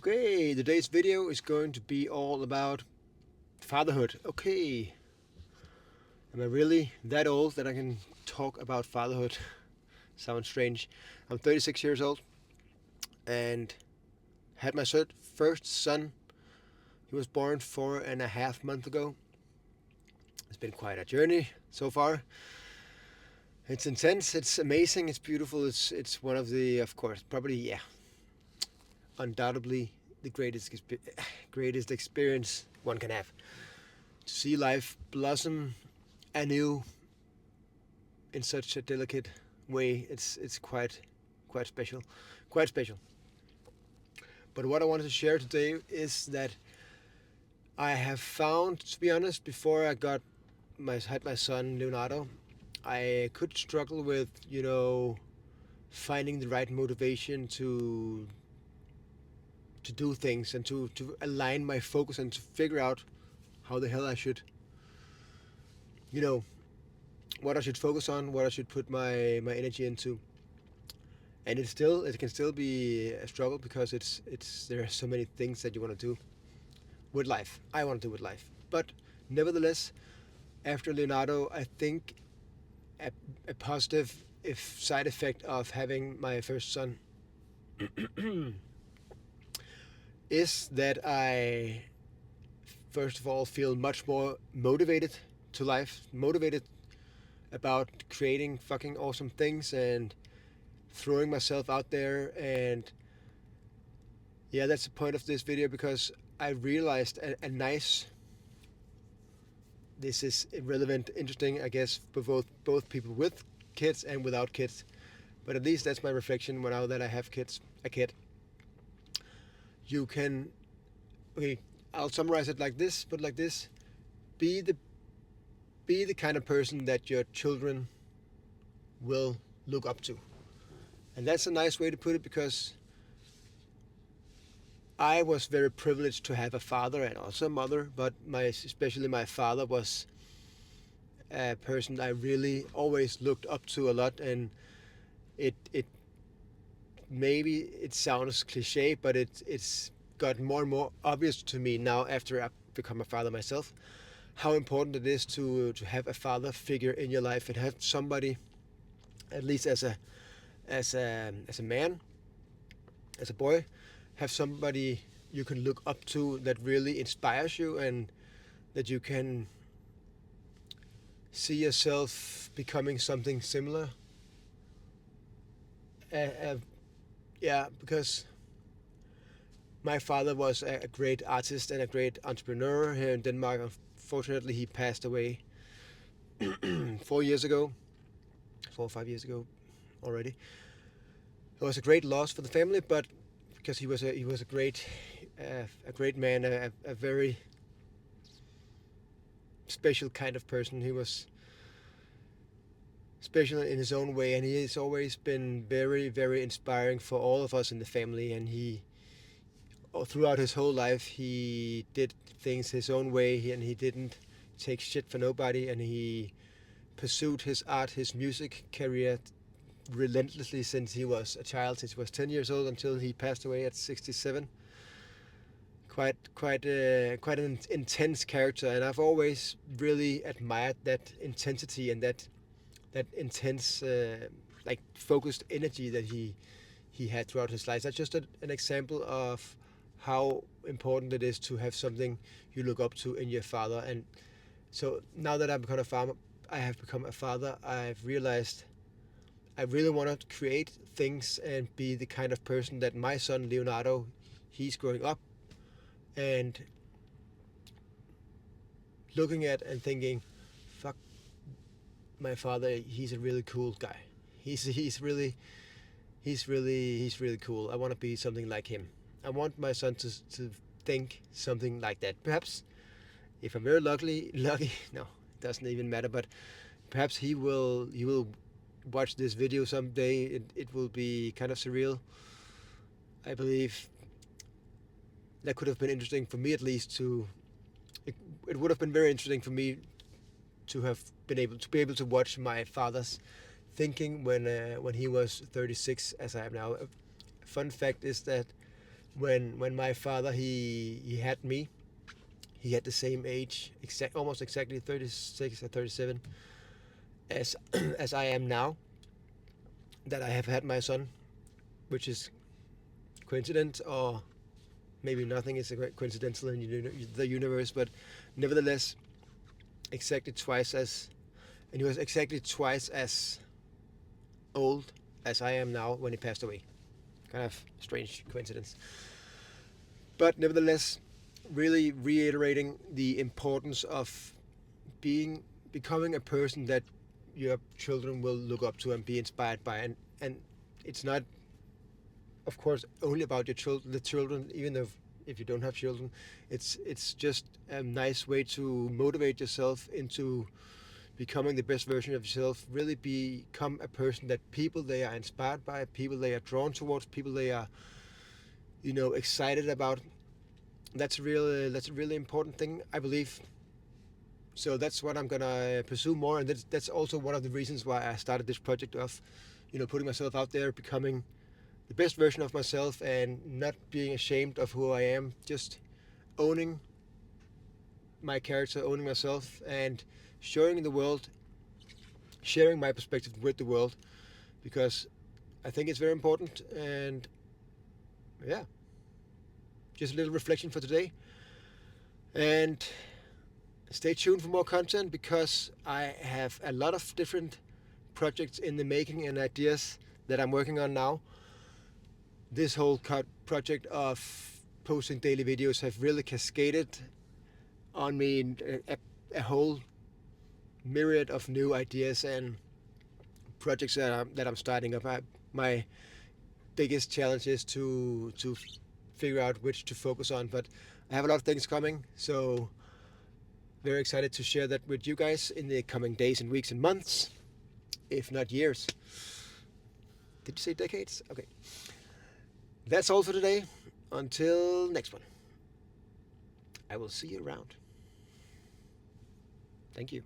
Okay, today's video is going to be all about fatherhood. Okay, am I really that old that I can talk about fatherhood? Sounds strange. I'm 36 years old and had my first son. He was born 4.5 months ago. It's been quite a journey so far. It's intense, it's amazing, it's beautiful, it's one of the, of course, probably, undoubtedly the greatest experience one can have. To see life blossom anew in such a delicate way, it's quite special, quite special. But what I wanted to share today is that I have found, to be honest, before I had my son Leonardo, I could struggle with finding the right motivation to do things and to align my focus and to figure out how the hell I should you know what I should focus on, what I should put my energy into. And it can still be a struggle because it's there are so many things that you want to do with life. I want to do with life. But nevertheless, after Leonardo, I think a, a positive if side effect of having my first son is that I first of all feel much more motivated to life, motivated about creating fucking awesome things and throwing myself out there. And yeah, that's the point of this video, because I realized a nice, this is relevant, interesting, I guess, for both people with kids and without kids. But at least that's my reflection now that I have a kid. You can, okay, I'll summarize it like this, but like this: be the be the kind of person that your children will look up to. And that's a nice way to put it, because I was very privileged to have a father and also a mother, but especially my father was a person I really always looked up to a lot. And it maybe it sounds cliche, but it's got more and more obvious to me now after I've become a father myself, how important it is to have a father figure in your life and have somebody, at least as a man, as a boy, have somebody you can look up to that really inspires you, and that you can see yourself becoming something similar. Uh, yeah, because my father was a great artist and a great entrepreneur here in Denmark. Unfortunately, he passed away 4 years ago, 4 or 5 years ago already. It was a great loss for the family, but because he was a great man, a very special kind of person. He was special in his own way, and he has always been very, very inspiring for all of us in the family. And throughout his whole life, he did things his own way, and he didn't take shit for nobody, and he pursued his art, his music career relentlessly since he was a child, since he was 10 years old until he passed away at 67. Quite an intense character, and I've always really admired that intensity and that intense, like focused energy that he had throughout his life. That's just an example of how important it is to have something you look up to in your father. And so now that I have become a father, I've realized I really want to create things and be the kind of person that my son Leonardo, he's growing up and looking at and thinking, fuck, my father, he's a really cool guy. He's really cool. I want to be something like him. I want my son to think something like that. Perhaps if I'm very lucky, no, it doesn't even matter, but perhaps he will watch this video someday. It will be kind of surreal. I believe that could have been interesting for me, at least it would have been very interesting for me to have been able to watch my father's thinking when he was 36, as I am now. A fun fact is that when my father he had me, he had the same age, almost exactly 36 or 37 as as I am now, that I have had my son, which is coincidence, or maybe nothing is coincidental in the universe, but nevertheless, exactly twice as, and he was exactly twice as old as I am now when he passed away. Kind of strange coincidence. But nevertheless, really reiterating the importance of becoming a person that your children will look up to and be inspired by. And it's not, of course, only about the children, even if you don't have children. It's just a nice way to motivate yourself into becoming the best version of yourself. Really become a person that people they are inspired by, people they are drawn towards, people they are excited about. That's a really important thing, I believe. So that's what I'm gonna pursue more, and that's also one of the reasons why I started this project of putting myself out there, becoming the best version of myself, and not being ashamed of who I am, just owning my character, owning myself, and showing the world, sharing my perspective with the world, because I think it's very important. And yeah, just a little reflection for today. And stay tuned for more content, because I have a lot of different projects in the making and ideas that I'm working on now. This whole project of posting daily videos have really cascaded on me a whole myriad of new ideas and projects that I'm starting up. My biggest challenge is to figure out which to focus on, but I have a lot of things coming, so very excited to share that with you guys in the coming days and weeks and months, if not years. Did you say decades? Okay. That's all for today. Until next one, I will see you around. Thank you.